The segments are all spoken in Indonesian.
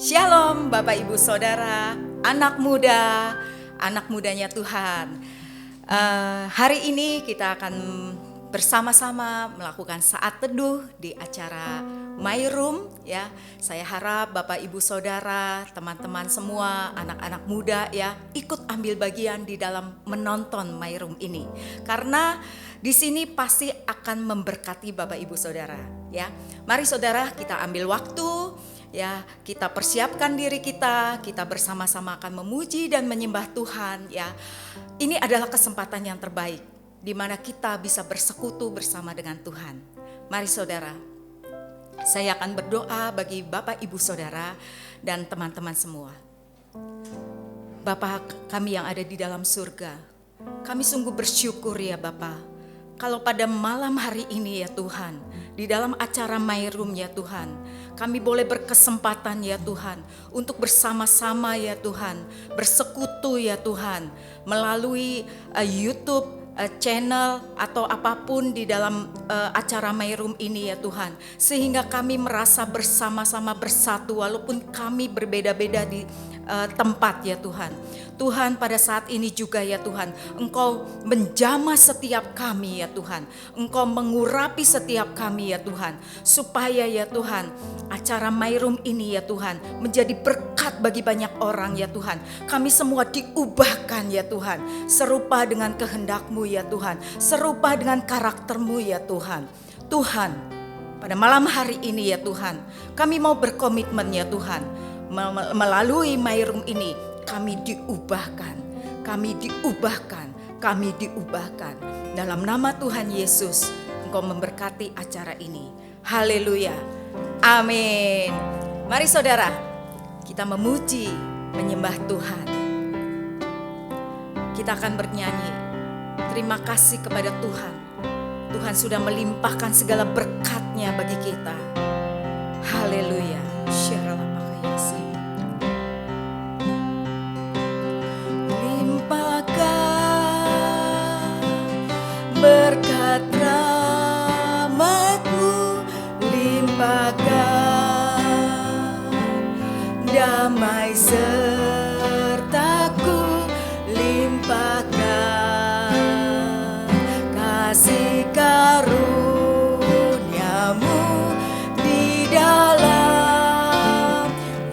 Shalom Bapak Ibu Saudara, anak mudanya Tuhan. Hari ini kita akan bersama-sama melakukan saat teduh di acara My Room ya. Saya harap Bapak Ibu Saudara, teman-teman semua, anak-anak muda ya, ikut ambil bagian di dalam menonton My Room ini. Karena di sini pasti akan memberkati Bapak Ibu Saudara ya. Mari saudara kita ambil waktu ya, kita persiapkan diri kita bersama-sama akan memuji dan menyembah Tuhan ya. Ini adalah kesempatan yang terbaik di mana kita bisa bersekutu bersama dengan Tuhan. Mari saudara, saya akan berdoa bagi Bapak Ibu Saudara dan teman-teman semua. Bapa kami yang ada di dalam surga, kami sungguh bersyukur ya Bapa, kalau pada malam hari ini ya Tuhan, di dalam acara My Room ya Tuhan, kami boleh berkesempatan ya Tuhan untuk bersama-sama ya Tuhan, bersekutu ya Tuhan melalui YouTube channel atau apapun di dalam acara My Room ini ya Tuhan, sehingga kami merasa bersama-sama bersatu walaupun kami berbeda-beda di tempat ya Tuhan. Tuhan, pada saat ini juga ya Tuhan, Engkau menjamah setiap kami ya Tuhan, Engkau mengurapi setiap kami ya Tuhan, supaya ya Tuhan acara My Room ini ya Tuhan menjadi berkat bagi banyak orang ya Tuhan. Kami semua diubahkan ya Tuhan, serupa dengan kehendak-Mu ya Tuhan, serupa dengan karakter-Mu ya Tuhan. Tuhan, pada malam hari ini ya Tuhan, kami mau berkomitmen ya Tuhan, melalui My Room ini kami diubahkan. Dalam nama Tuhan Yesus, Engkau memberkati acara ini. Haleluya. Amin. Mari saudara, kita memuji, menyembah Tuhan. Kita akan bernyanyi, terima kasih kepada Tuhan. Tuhan sudah melimpahkan segala berkat-Nya bagi kita. Haleluya. Berkat rahmat-Mu limpahkan, damai serta-Ku limpahkan, kasih karunia-Mu di dalam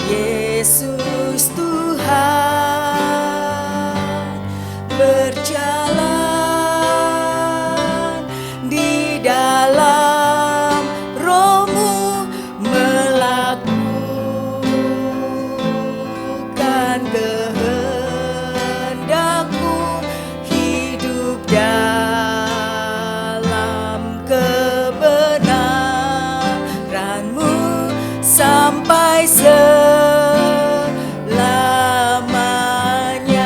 Yesus Tuhan, berjalan dalam Roh-Mu, melakukan kehendak-Mu, hidup dalam kebenaran-Mu sampai selamanya.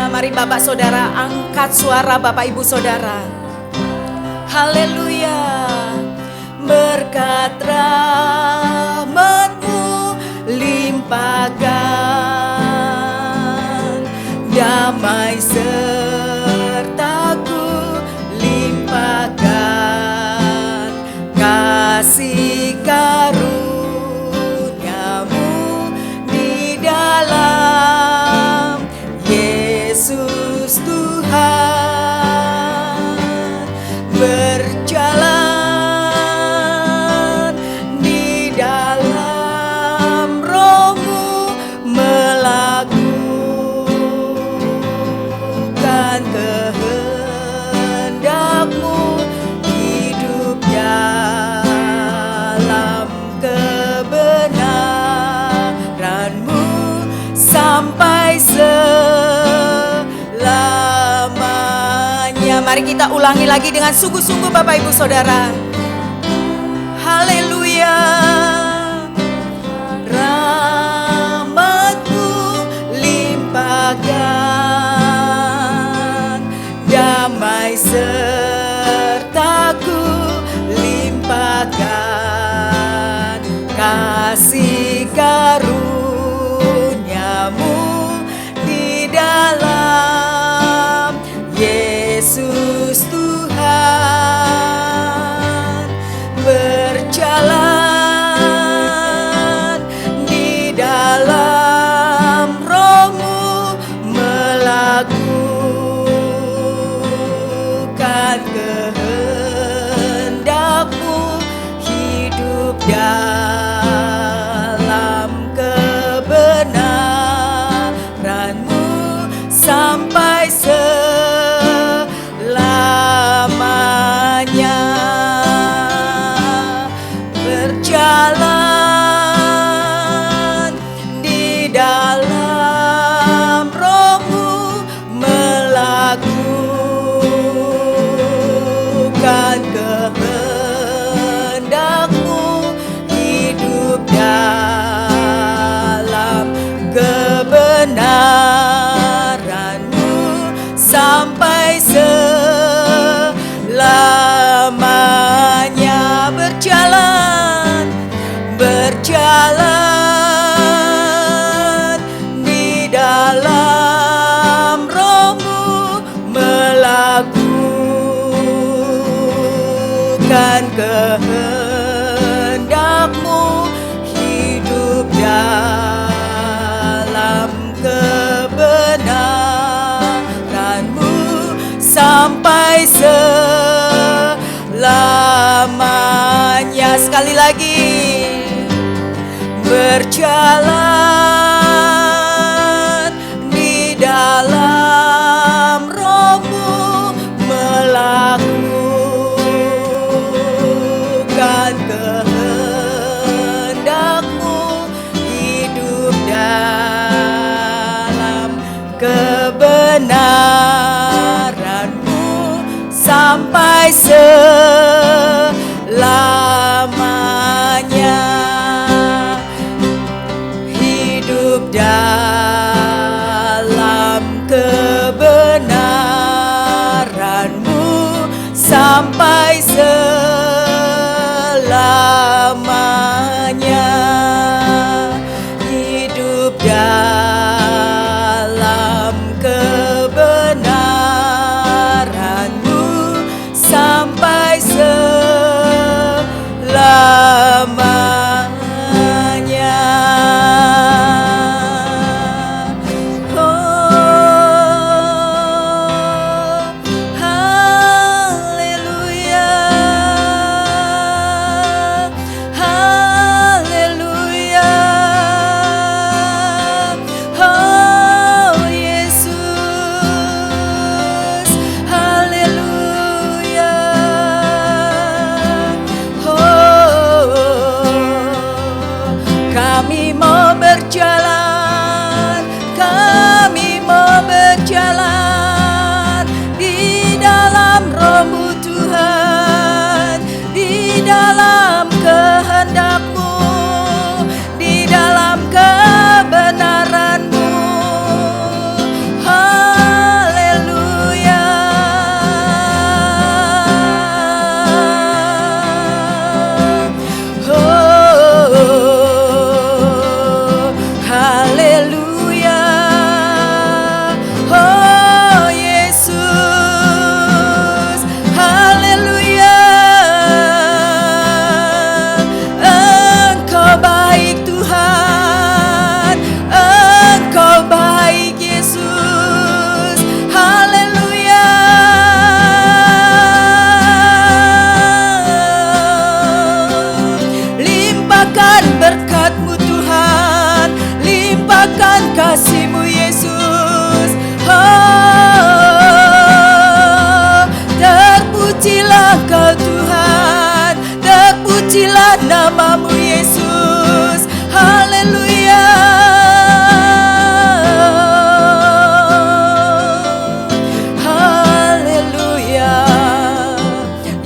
Mari Bapak Saudara angkat suara Bapak Ibu Saudara. Haleluya. Berkat rahmat-Mu limpahkan, damai serta-Ku limpahkan, kasih karunia-Mu di dalam Yesus Tuhan, berjalan di dalam Roh-Mu, melakukan kehendak-Mu, hidup dalam kebenaran-Mu sampai selamanya. Mari kita ulangi lagi dengan sungguh-sungguh Bapak Ibu Saudara. Haleluya. Rahmat-Mu limpahkan, damai serta-Ku limpahkan, kasih karunia-Mu di dalam Yesus Tuhan, melakukan kehendak-Mu, hidup dalam kebenaran-Mu sampai selamanya. Berjalan di dalam Roh-Mu, melakukan kehendak-Mu, hidup dalam kebenaran-Mu sampai selamanya. Berjalan di dalam Roh-Mu, melakukan kehendak-Mu, hidup dalam kebenaran-Mu sampai selamanya. Sekali lagi, berjalan di dalam Roh-Mu, melakukan kehendak-Mu, hidup dalam kebenaran-Mu sampai selamanya. Hidup dalam kebenaran-Mu sampai selamanya. Hidup dalam kebenaran-Mu sampai selamanya. Berjalan di dalam Roh-Mu Tuhan, di dalam kehendak-Mu, di dalam kebenaran-Mu. Haleluya. Haleluya. Berkat-Mu Tuhan, limpahkan kasih-Mu Yesus. Terpujilah Kau Tuhan, terpujilah nama-Mu Yesus. Haleluya. Haleluya.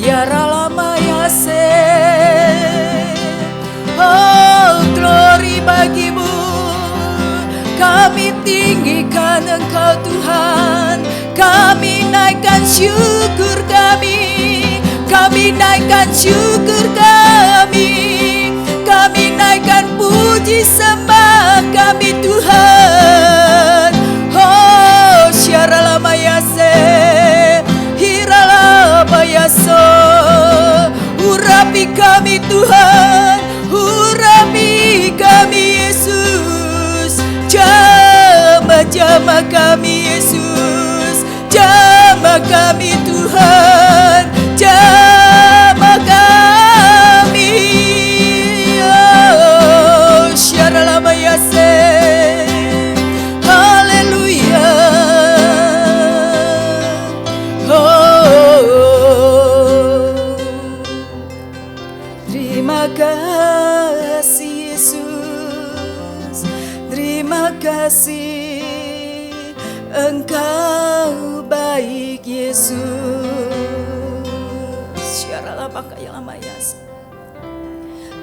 Ya Ralama Yase. Oh, glory bagi-Mu. Kami tinggikan Engkau Tuhan. Kami naikkan syukur kami. Kami naikkan syukur kami. Kami naikkan puji sembah kami Tuhan. Oh, syarala mayase, hirala mayaso. Urapi kami Tuhan, urapi kami Yesus. Jamah-jamah kami Yesus.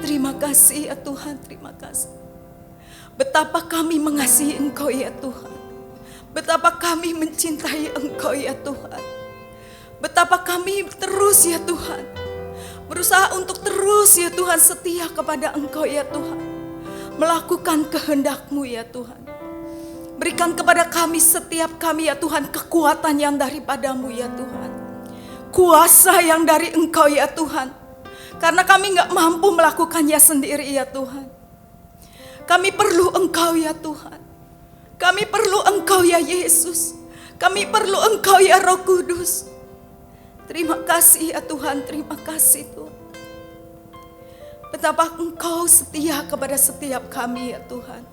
Terima kasih ya Tuhan, terima kasih. Betapa kami mengasihi Engkau ya Tuhan. Betapa kami mencintai Engkau ya Tuhan. Betapa kami terus ya Tuhan berusaha untuk terus ya Tuhan setia kepada Engkau ya Tuhan. Melakukan kehendak-Mu ya Tuhan. Berikan kepada kami setiap kami ya Tuhan kekuatan yang daripada-Mu ya Tuhan. Kuasa yang dari Engkau ya Tuhan. Karena kami gak mampu melakukannya sendiri ya Tuhan. Kami perlu Engkau ya Tuhan. Kami perlu Engkau ya Yesus. Kami perlu Engkau ya Roh Kudus. Terima kasih ya Tuhan, terima kasih Tuhan. Betapa Engkau setia kepada setiap kami ya Tuhan.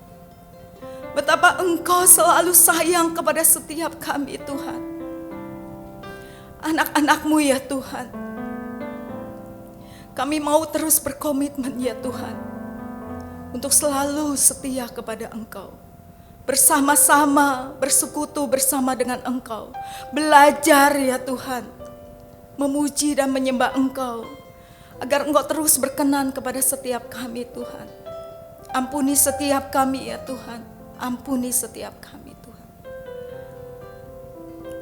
Betapa Engkau selalu sayang kepada setiap kami Tuhan. Anak-anak-Mu ya Tuhan. Kami mau terus berkomitmen ya Tuhan. Untuk selalu setia kepada Engkau. Bersama-sama bersekutu bersama dengan Engkau. Belajar ya Tuhan. Memuji dan menyembah Engkau. Agar Engkau terus berkenan kepada setiap kami Tuhan. Ampuni setiap kami ya Tuhan. Ampuni setiap kami Tuhan.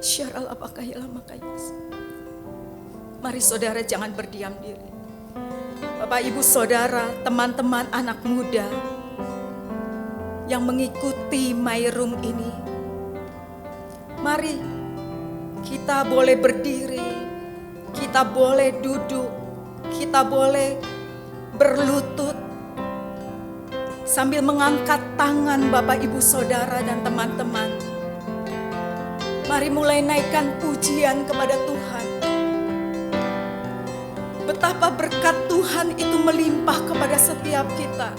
Syarul abakayala makayas. Mari saudara jangan berdiam diri. Bapak Ibu Saudara, teman-teman anak muda yang mengikuti My Room ini. Mari kita boleh berdiri, kita boleh duduk, kita boleh berlutut sambil mengangkat tangan Bapak Ibu Saudara dan teman-teman. Mari mulai naikkan pujian kepada Tuhan. Betapa berkat Tuhan itu melimpah kepada setiap kita.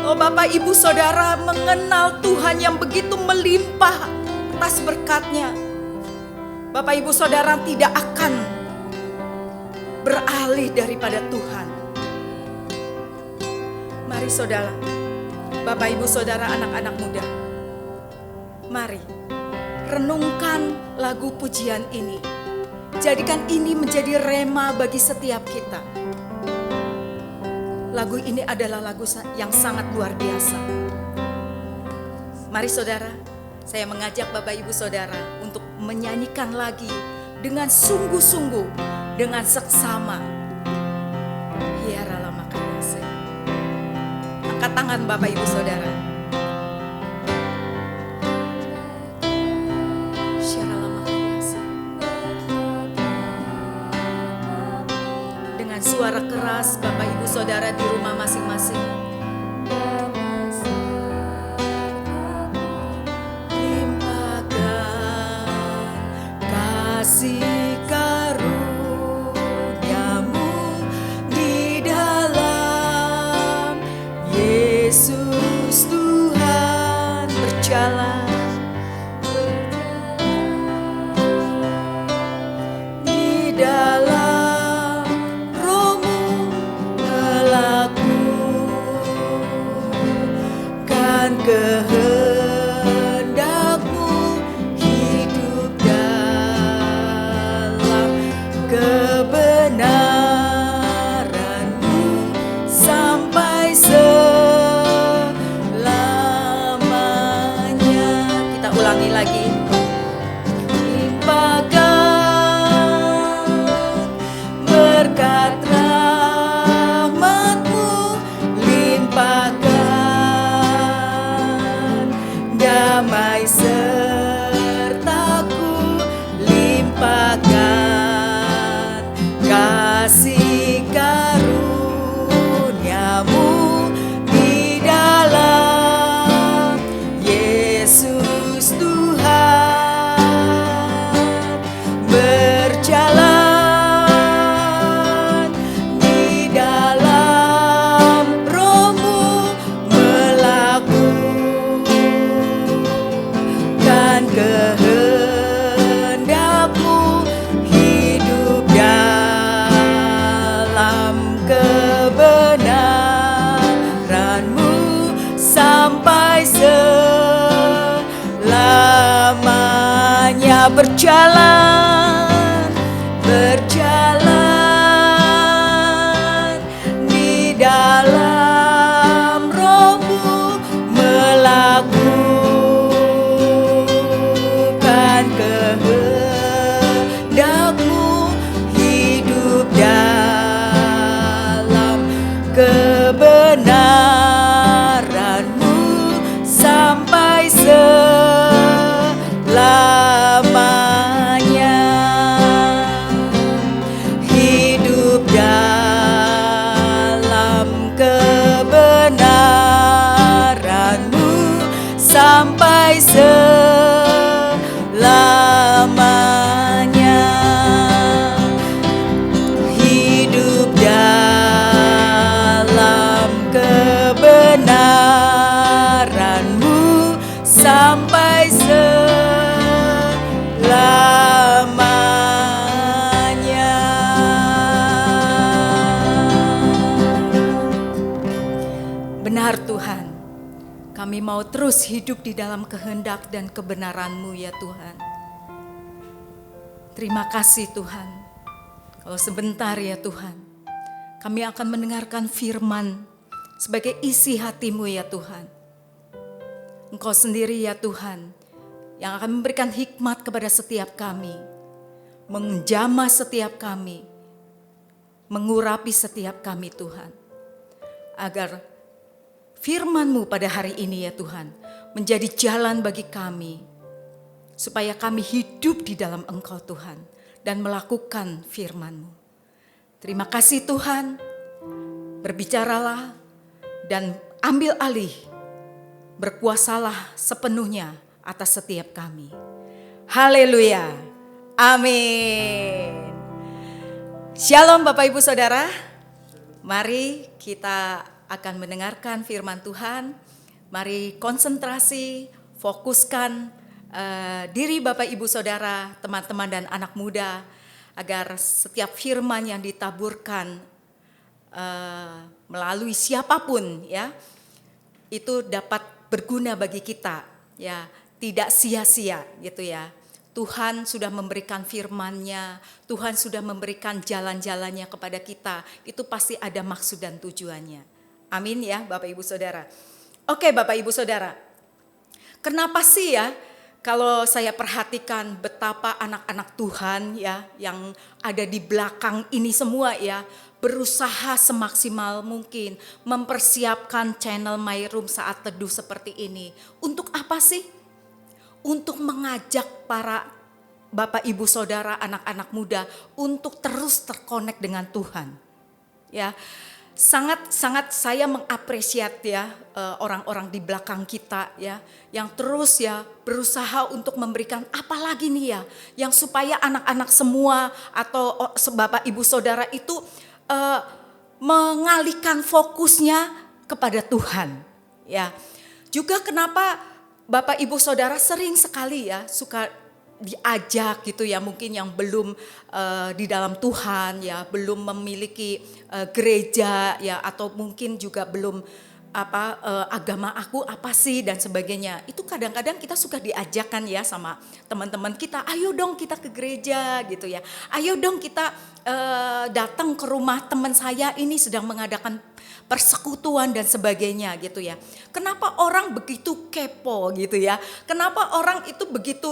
Oh Bapak Ibu Saudara mengenal Tuhan yang begitu melimpah atas berkatnya. Bapak Ibu Saudara tidak akan beralih daripada Tuhan. Mari saudara, Bapak Ibu Saudara anak-anak muda. Mari renungkan lagu pujian ini. Jadikan ini menjadi rema bagi setiap kita. Lagu ini adalah lagu yang sangat luar biasa. Mari saudara, saya mengajak Bapak Ibu Saudara untuk menyanyikan lagi dengan sungguh-sungguh, dengan seksama. Hiarala makayase. Angkat tangan Bapak Ibu Saudara. Suara keras Bapak Ibu Saudara di rumah masing-masing. Limpahkan kasih karunia-Mu di dalam Yesus Tuhan berjalan di dalam kehendak-Mu hidup berjalan, berjalan di dalam Roh-Mu, melakukan kehendak-Mu, hidup dalam kebenaran-Mu sampai selamanya. Hidup dalam kebenaran-Mu sampai selamanya. Hidup dalam kebenaran-Mu sampai selamanya. Benar Tuhan, kami mau terus hidup di dalam kehendak dan kebenaran-Mu ya Tuhan. Terima kasih Tuhan. Kalau sebentar ya Tuhan, kami akan mendengarkan firman sebagai isi hati-Mu ya Tuhan. Engkau sendiri ya Tuhan yang akan memberikan hikmat kepada setiap kami, menjamah setiap kami, mengurapi setiap kami Tuhan. Agar firman-Mu pada hari ini ya Tuhan menjadi jalan bagi kami, supaya kami hidup di dalam Engkau Tuhan dan melakukan firman-Mu. Terima kasih Tuhan, berbicaralah dan ambil alih, berkuasalah sepenuhnya atas setiap kami. Haleluya, amin. Shalom Bapak Ibu Saudara, mari kita akan mendengarkan firman Tuhan. Mari konsentrasi, fokuskan diri Bapak Ibu Saudara, teman-teman dan anak muda, agar setiap firman yang ditaburkan melalui siapapun ya, itu dapat berguna bagi kita ya, tidak sia-sia gitu ya. Tuhan sudah memberikan firman-Nya, Tuhan sudah memberikan jalan-jalannya kepada kita, itu pasti ada maksud dan tujuannya. Amin ya Bapak Ibu Saudara. Oke Bapak Ibu Saudara, kenapa sih ya kalau saya perhatikan betapa anak-anak Tuhan ya yang ada di belakang ini semua ya, berusaha semaksimal mungkin mempersiapkan channel My Room Saat Teduh seperti ini. Untuk apa sih? Untuk mengajak para Bapak Ibu Saudara, anak-anak muda untuk terus terkonek dengan Tuhan. Ya, sangat saya mengapresiasi ya orang-orang di belakang kita ya, yang terus ya berusaha untuk memberikan apalagi nih ya, yang supaya anak-anak semua atau Bapak Ibu Saudara itu mengalihkan fokusnya kepada Tuhan ya. Juga kenapa Bapak Ibu Saudara sering sekali ya suka diajak gitu ya, mungkin yang belum di dalam Tuhan ya, belum memiliki gereja ya, atau mungkin juga belum agama aku apa sih dan sebagainya. Itu kadang-kadang kita suka diajakkan ya sama teman-teman kita, ayo dong kita ke gereja gitu ya, ayo dong kita datang ke rumah teman saya ini sedang mengadakan persekutuan dan sebagainya gitu ya. Kenapa orang begitu kepo gitu ya? Kenapa orang itu begitu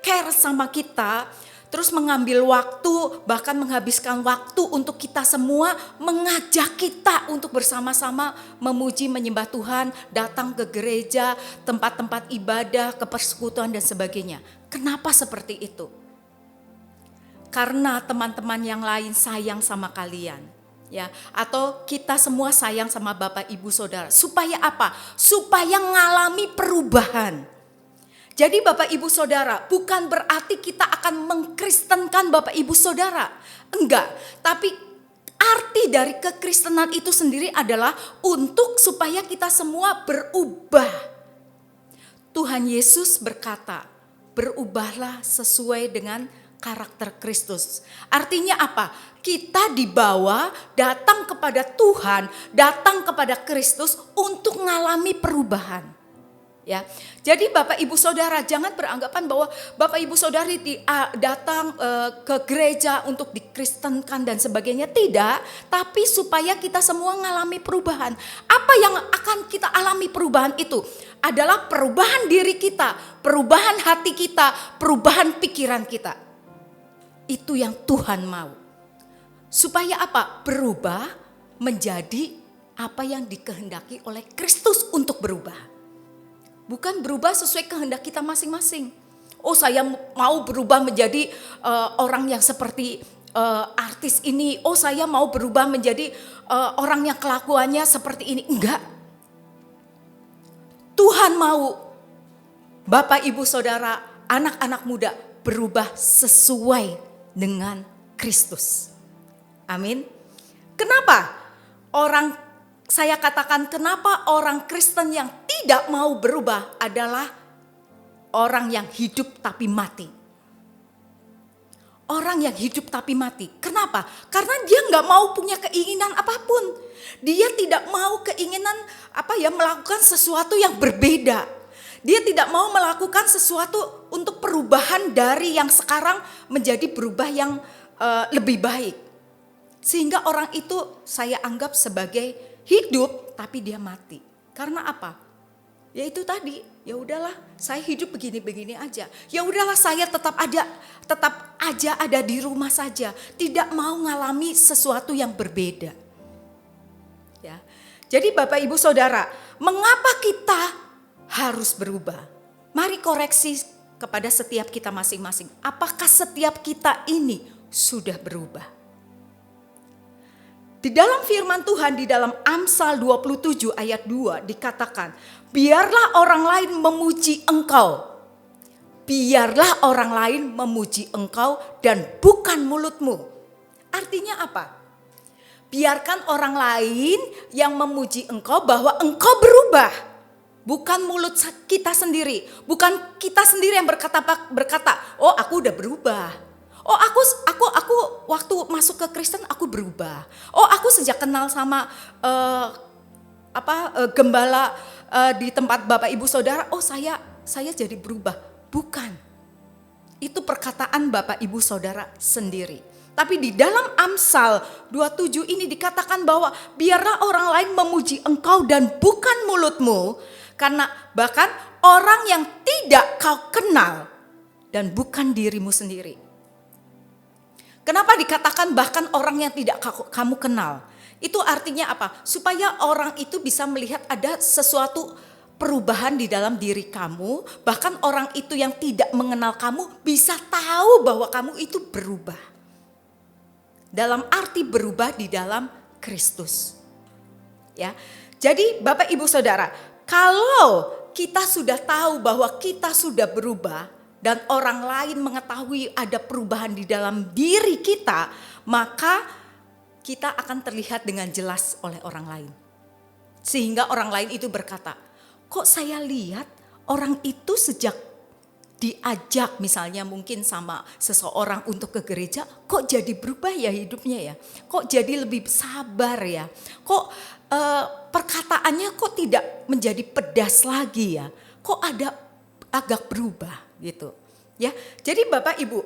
care sama kita, terus mengambil waktu, bahkan menghabiskan waktu untuk kita semua, mengajak kita untuk bersama-sama memuji menyembah Tuhan, datang ke gereja, tempat-tempat ibadah, ke persekutuan dan sebagainya. Kenapa seperti itu? Karena teman-teman yang lain sayang sama kalian ya, atau kita semua sayang sama Bapak Ibu Saudara. Supaya apa? Supaya ngalami perubahan. Jadi Bapak Ibu Saudara, bukan berarti kita akan mengkristenkan Bapak Ibu Saudara. Enggak, tapi arti dari kekristenan itu sendiri adalah untuk supaya kita semua berubah. Tuhan Yesus berkata, berubahlah sesuai dengan karakter Kristus. Artinya apa? Kita dibawa datang kepada Tuhan, datang kepada Kristus untuk mengalami perubahan. Ya, jadi Bapak Ibu Saudara jangan beranggapan bahwa Bapak Ibu Saudari datang ke gereja untuk dikristenkan dan sebagainya, tidak. Tapi supaya kita semua mengalami perubahan. Apa yang akan kita alami perubahan itu adalah perubahan diri kita, perubahan hati kita, perubahan pikiran kita. Itu yang Tuhan mau. Supaya apa? Berubah menjadi apa yang dikehendaki oleh Kristus untuk berubah. Bukan berubah sesuai kehendak kita masing-masing. Oh, saya mau berubah menjadi orang yang seperti artis ini. Oh, saya mau berubah menjadi orang yang kelakuannya seperti ini. Enggak. Tuhan mau Bapak, Ibu, Saudara, anak-anak muda berubah sesuai dengan Kristus. Amin. Kenapa? Saya katakan kenapa orang Kristen yang tidak mau berubah adalah orang yang hidup tapi mati. Orang yang hidup tapi mati. Kenapa? Karena dia nggak mau punya keinginan apapun. Dia tidak mau keinginan melakukan sesuatu yang berbeda. Dia tidak mau melakukan sesuatu untuk perubahan dari yang sekarang menjadi berubah yang lebih baik. Sehingga orang itu saya anggap sebagai hidup tapi dia mati. Karena apa? Ya itu tadi, ya udahlah saya hidup begini-begini aja. Ya udahlah saya tetap aja ada di rumah saja, tidak mau ngalami sesuatu yang berbeda. Ya. Jadi Bapak Ibu Saudara, mengapa kita harus berubah? Mari koreksi kepada setiap kita masing-masing. Apakah setiap kita ini sudah berubah? Di dalam firman Tuhan di dalam Amsal 27 ayat 2 dikatakan, biarlah orang lain memuji engkau. Biarlah orang lain memuji engkau dan bukan mulutmu. Artinya apa? Biarkan orang lain yang memuji engkau bahwa engkau berubah. Bukan mulut kita sendiri. Bukan kita sendiri yang berkata, oh aku udah berubah. Oh aku waktu masuk ke Kristen aku berubah. Oh aku sejak kenal sama gembala di tempat Bapak Ibu Saudara, oh saya jadi berubah. Bukan. Itu perkataan Bapak Ibu Saudara sendiri. Tapi di dalam Amsal 27 ini dikatakan bahwa biarlah orang lain memuji engkau dan bukan mulutmu, karena bahkan orang yang tidak kau kenal dan bukan dirimu sendiri. Kenapa dikatakan bahkan orang yang tidak kamu kenal? Itu artinya apa? Supaya orang itu bisa melihat ada sesuatu perubahan di dalam diri kamu. Bahkan orang itu yang tidak mengenal kamu bisa tahu bahwa kamu itu berubah. Dalam arti berubah di dalam Kristus. Ya. Jadi Bapak Ibu Saudara, kalau kita sudah tahu bahwa kita sudah berubah, dan orang lain mengetahui ada perubahan di dalam diri kita, maka kita akan terlihat dengan jelas oleh orang lain. Sehingga orang lain itu berkata, kok saya lihat orang itu sejak diajak misalnya mungkin sama seseorang untuk ke gereja, kok jadi berubah ya hidupnya ya, kok jadi lebih sabar ya, kok perkataannya kok tidak menjadi pedas lagi ya, kok ada agak berubah gitu ya. Jadi Bapak Ibu,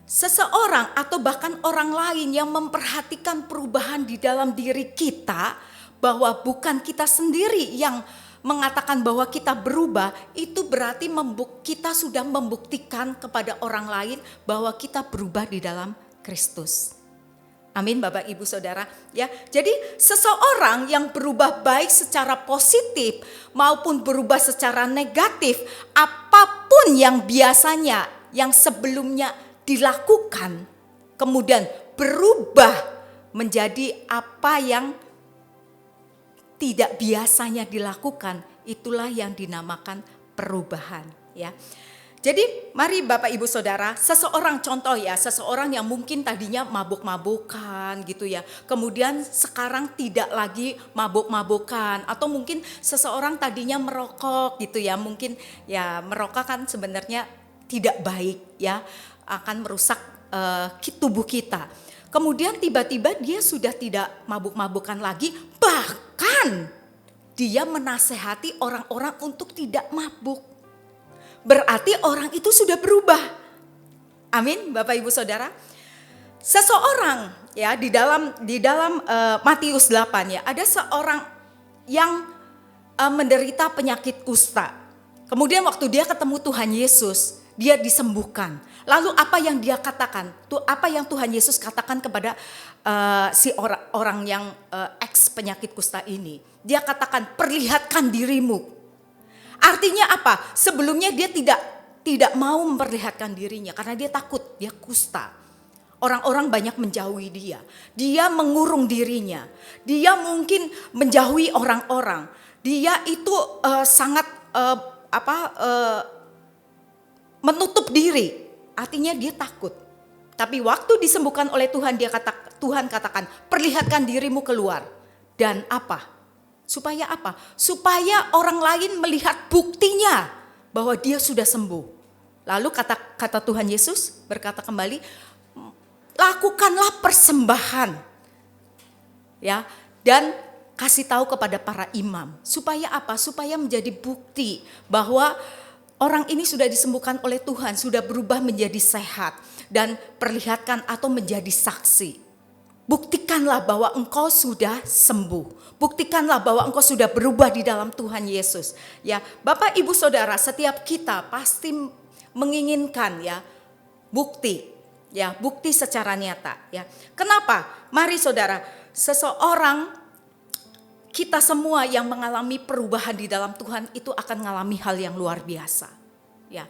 seseorang atau bahkan orang lain yang memperhatikan perubahan di dalam diri kita, bahwa bukan kita sendiri yang mengatakan bahwa kita berubah, itu berarti kita sudah membuktikan kepada orang lain bahwa kita berubah di dalam Kristus. Amin Bapak Ibu Saudara ya. Jadi seseorang yang berubah baik secara positif maupun berubah secara negatif, apapun yang biasanya yang sebelumnya dilakukan kemudian berubah menjadi apa yang tidak biasanya dilakukan, itulah yang dinamakan perubahan ya. Jadi mari Bapak Ibu Saudara, seseorang contoh ya, seseorang yang mungkin tadinya mabuk-mabukan gitu ya, kemudian sekarang tidak lagi mabuk-mabukan, atau mungkin seseorang tadinya merokok gitu ya, mungkin ya merokok kan sebenarnya tidak baik ya, akan merusak tubuh kita. Kemudian tiba-tiba dia sudah tidak mabuk-mabukan lagi, bahkan dia menasehati orang-orang untuk tidak mabuk. Berarti orang itu sudah berubah. Amin, Bapak Ibu Saudara. Seseorang ya di dalam Matius 8 ya, ada seorang yang menderita penyakit kusta. Kemudian waktu dia ketemu Tuhan Yesus, dia disembuhkan. Lalu apa yang dia katakan? Apa yang Tuhan Yesus katakan kepada si orang yang ex penyakit kusta ini? Dia katakan, perlihatkan dirimu. Artinya apa? Sebelumnya dia tidak mau memperlihatkan dirinya karena dia takut, dia kusta. Orang-orang banyak menjauhi dia. Dia mengurung dirinya. Dia mungkin menjauhi orang-orang. Dia itu sangat menutup diri. Artinya dia takut. Tapi waktu disembuhkan oleh Tuhan, Tuhan katakan, perlihatkan dirimu keluar. Dan apa? Supaya apa? Supaya orang lain melihat buktinya bahwa dia sudah sembuh. Lalu kata Tuhan Yesus berkata kembali, lakukanlah persembahan. Ya, dan kasih tahu kepada para imam. Supaya apa? Supaya menjadi bukti bahwa orang ini sudah disembuhkan oleh Tuhan, sudah berubah menjadi sehat, dan perlihatkan atau menjadi saksi. Buktikanlah bahwa engkau sudah sembuh. Buktikanlah bahwa engkau sudah berubah di dalam Tuhan Yesus. Ya, Bapak Ibu Saudara, setiap kita pasti menginginkan ya bukti, ya bukti secara nyata. Ya, kenapa? Mari Saudara, kita semua yang mengalami perubahan di dalam Tuhan itu akan mengalami hal yang luar biasa. Ya,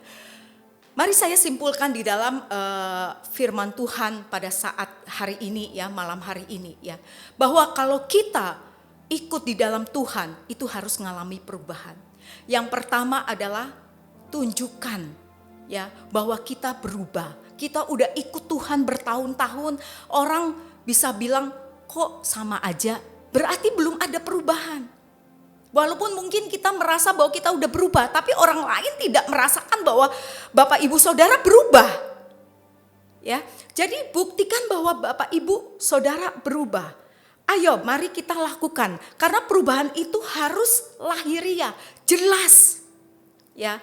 mari saya simpulkan di dalam firman Tuhan pada saat hari ini ya, malam hari ini ya, bahwa kalau kita ikut di dalam Tuhan itu harus mengalami perubahan. Yang pertama adalah tunjukkan ya bahwa kita berubah. Kita udah ikut Tuhan bertahun-tahun, orang bisa bilang kok sama aja. Berarti belum ada perubahan. Walaupun mungkin kita merasa bahwa kita udah berubah, tapi orang lain tidak merasakan bahwa Bapak Ibu Saudara berubah. Ya, jadi buktikan bahwa Bapak Ibu Saudara berubah. Ayo, mari kita lakukan. Karena perubahan itu harus lahiriah, jelas. Ya,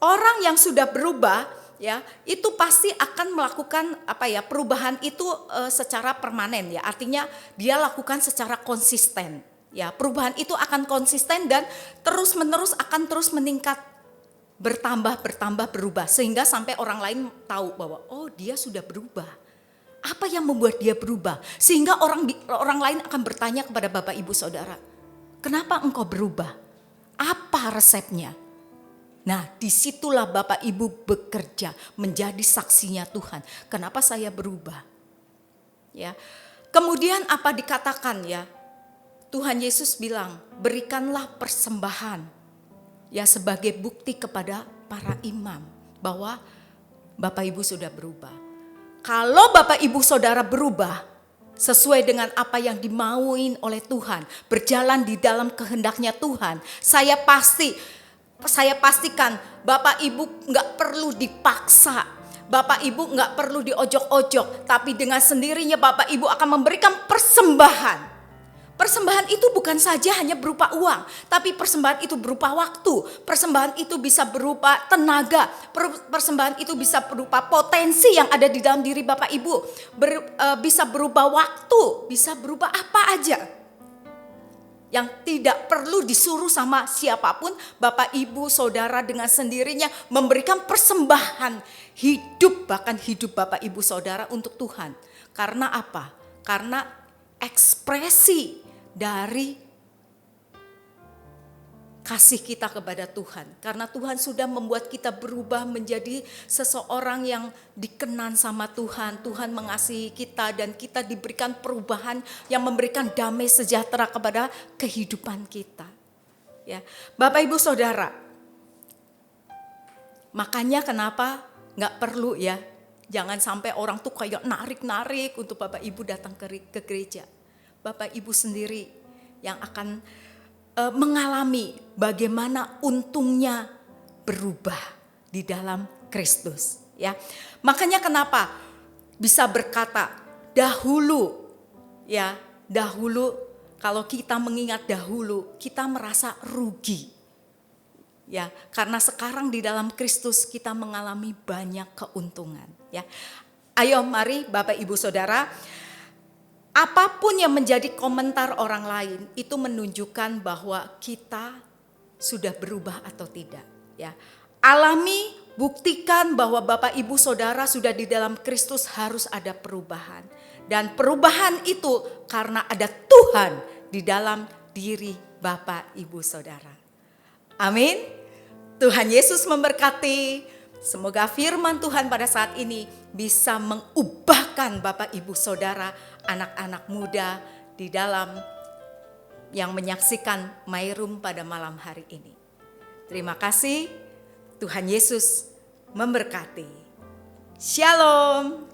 orang yang sudah berubah, ya, itu pasti akan melakukan perubahan itu secara permanen ya. Artinya dia lakukan secara konsisten. Ya, perubahan itu akan konsisten dan terus-menerus akan terus meningkat, bertambah berubah sehingga sampai orang lain tahu bahwa oh, dia sudah berubah. Apa yang membuat dia berubah? Sehingga orang lain akan bertanya kepada Bapak Ibu Saudara, "Kenapa engkau berubah? Apa resepnya?" Nah, disitulah Bapak Ibu bekerja menjadi saksinya Tuhan. Kenapa saya berubah? Ya. Kemudian apa dikatakan ya? Tuhan Yesus bilang, berikanlah persembahan ya sebagai bukti kepada para imam bahwa Bapak Ibu sudah berubah. Kalau Bapak Ibu Saudara berubah sesuai dengan apa yang dimauin oleh Tuhan, berjalan di dalam kehendaknya Tuhan, saya pastikan Bapak Ibu gak perlu dipaksa, Bapak Ibu gak perlu diojok-ojok, tapi dengan sendirinya Bapak Ibu akan memberikan persembahan. Persembahan itu bukan saja hanya berupa uang, tapi persembahan itu berupa waktu, persembahan itu bisa berupa tenaga, persembahan itu bisa berupa potensi yang ada di dalam diri Bapak Ibu, bisa berupa waktu, bisa berupa apa aja. Yang tidak perlu disuruh sama siapapun, Bapak Ibu Saudara dengan sendirinya memberikan persembahan hidup, bahkan hidup Bapak Ibu Saudara untuk Tuhan. Karena apa? Karena ekspresi dari kasih kita kepada Tuhan. Karena Tuhan sudah membuat kita berubah menjadi seseorang yang dikenan sama Tuhan. Tuhan mengasihi kita dan kita diberikan perubahan yang memberikan damai sejahtera kepada kehidupan kita. Ya, Bapak Ibu Saudara, makanya kenapa gak perlu ya, jangan sampai orang tuh kayak narik-narik untuk Bapak Ibu datang ke gereja. Bapak Ibu sendiri yang akan mengalami bagaimana untungnya berubah di dalam Kristus. Ya, makanya kenapa bisa berkata dahulu kalau kita mengingat dahulu, kita merasa rugi. Ya, karena sekarang di dalam Kristus kita mengalami banyak keuntungan, ya. Ayo mari Bapak Ibu Saudara, apapun yang menjadi komentar orang lain itu menunjukkan bahwa kita sudah berubah atau tidak, ya. Alami, buktikan bahwa Bapak Ibu Saudara sudah di dalam Kristus, harus ada perubahan. Dan perubahan itu karena ada Tuhan di dalam diri Bapak Ibu Saudara. Amin. Tuhan Yesus memberkati. Semoga firman Tuhan pada saat ini bisa mengubahkan Bapak Ibu Saudara, anak-anak muda di dalam yang menyaksikan My Room pada malam hari ini. Terima kasih. Tuhan Yesus memberkati. Shalom.